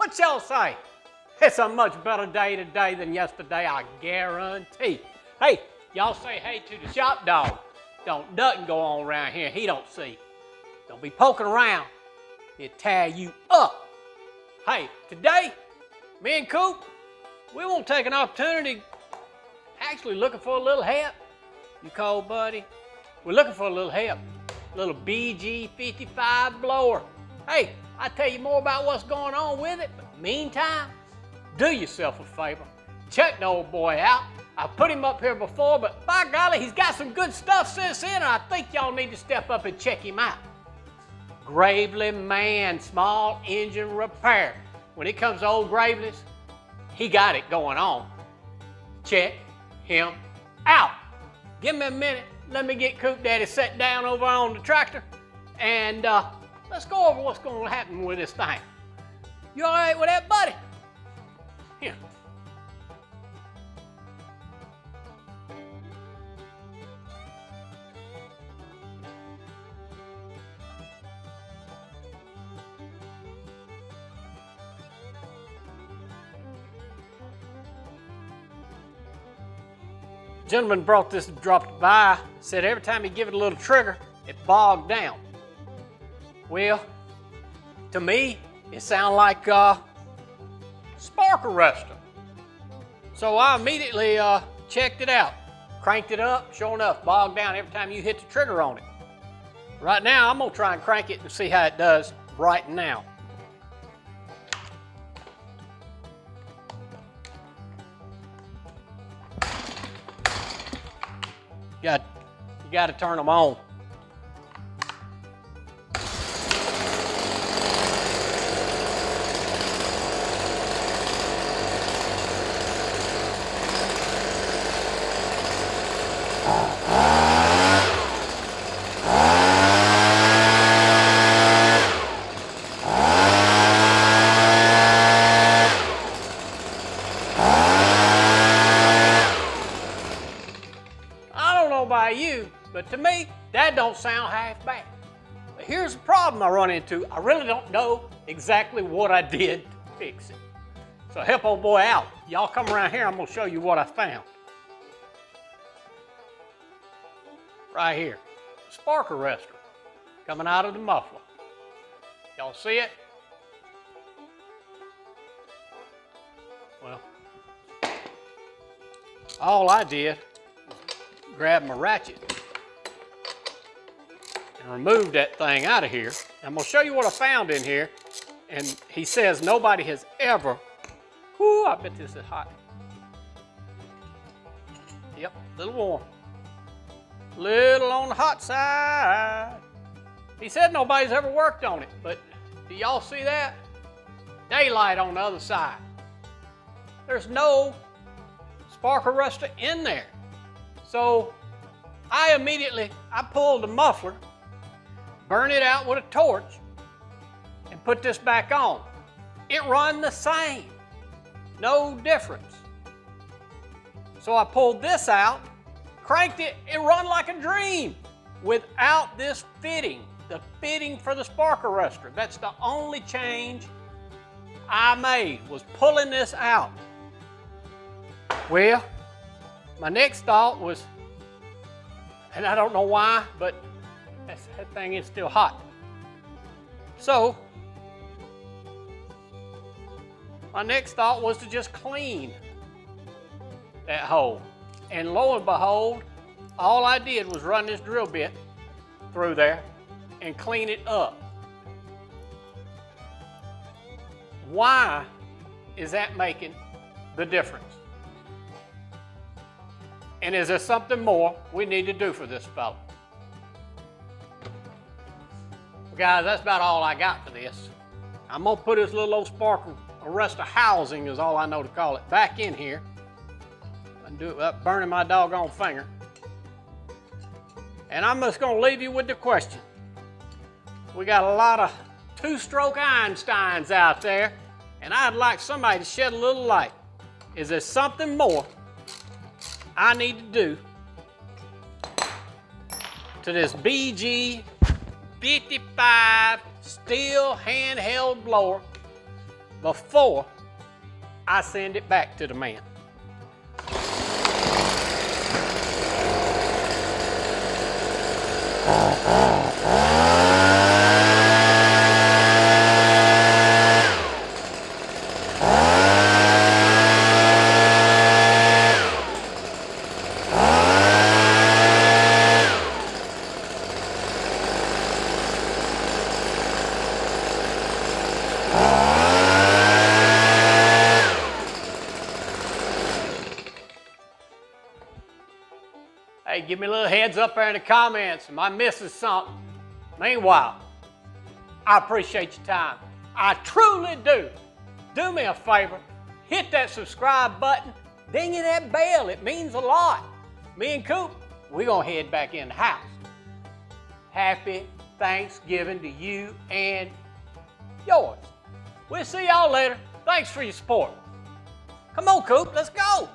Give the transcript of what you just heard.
What y'all say? It's a much better day today than yesterday, I guarantee. Hey, y'all say hey to the shop dog. Don't nothing go on around here he don't see. Don't be poking around. He'll tear you up. Hey, today, me and Coop, we won't take an opportunity actually looking for a little help. You cold, buddy? We're looking for a little help. A little BG55 blower. Hey, I'll tell you more about what's going on with it, but meantime, do yourself a favor. Check the old boy out. I put him up here before, but by golly, he's got some good stuff since then, and I think y'all need to step up and check him out. Gravely Man Small Engine Repair. When it comes to old Gravely's, he got it going on. Check him out. Give me a minute. Let me get Coop Daddy set down over on the tractor, and let's go over what's going to happen with this thing. You all right with that, buddy? Here. Gentleman brought this, dropped by, said every time he give it a little trigger, it bogged down. Well, to me, it sounded like spark arrestor. So I immediately checked it out, cranked it up, sure enough, bogged down every time you hit the trigger on it. Right now, I'm gonna try and crank it and see how it does right now. You got to turn them on. By you, but to me, that don't sound half bad. But here's the problem I run into. I really don't know exactly what I did to fix it. So help old boy out. Y'all come around here, I'm gonna show you what I found. Right here, spark arrestor coming out of the muffler. Y'all see it? Well, all I did grab my ratchet and remove that thing out of here. I'm gonna show you what I found in here. And he says nobody has ever, whoo, I bet this is hot. Yep, a little warm. Little on the hot side. He said nobody's ever worked on it, but do y'all see that? Daylight on the other side. There's no spark arrestor in there. So I pulled the muffler, burned it out with a torch, and put this back on. It run the same, no difference. So I pulled this out, cranked it, it run like a dream without this fitting, the fitting for the spark arrestor. That's the only change I made, was pulling this out. Well, my next thought was, and I don't know why, but that thing is still hot. So, my next thought was to just clean that hole. And lo and behold, all I did was run this drill bit through there and clean it up. Why is that making the difference? And is there something more we need to do for this fella? Well, guys, that's about all I got for this. I'm gonna put this little old spark arrestor housing, is all I know to call it, back in here. And do it without burning my doggone finger. And I'm just gonna leave you with the question. We got a lot of two-stroke Einsteins out there, and I'd like somebody to shed a little light. Is there something more I need to do to this BG55 Stihl handheld blower before I send it back to the man. Hey, give me a little heads up there in the comments. Am I missing something? Meanwhile, I appreciate your time. I truly do. Do me a favor. Hit that subscribe button. Ding that bell. It means a lot. Me and Coop, we're going to head back in the house. Happy Thanksgiving to you and yours. We'll see y'all later. Thanks for your support. Come on, Coop. Let's go.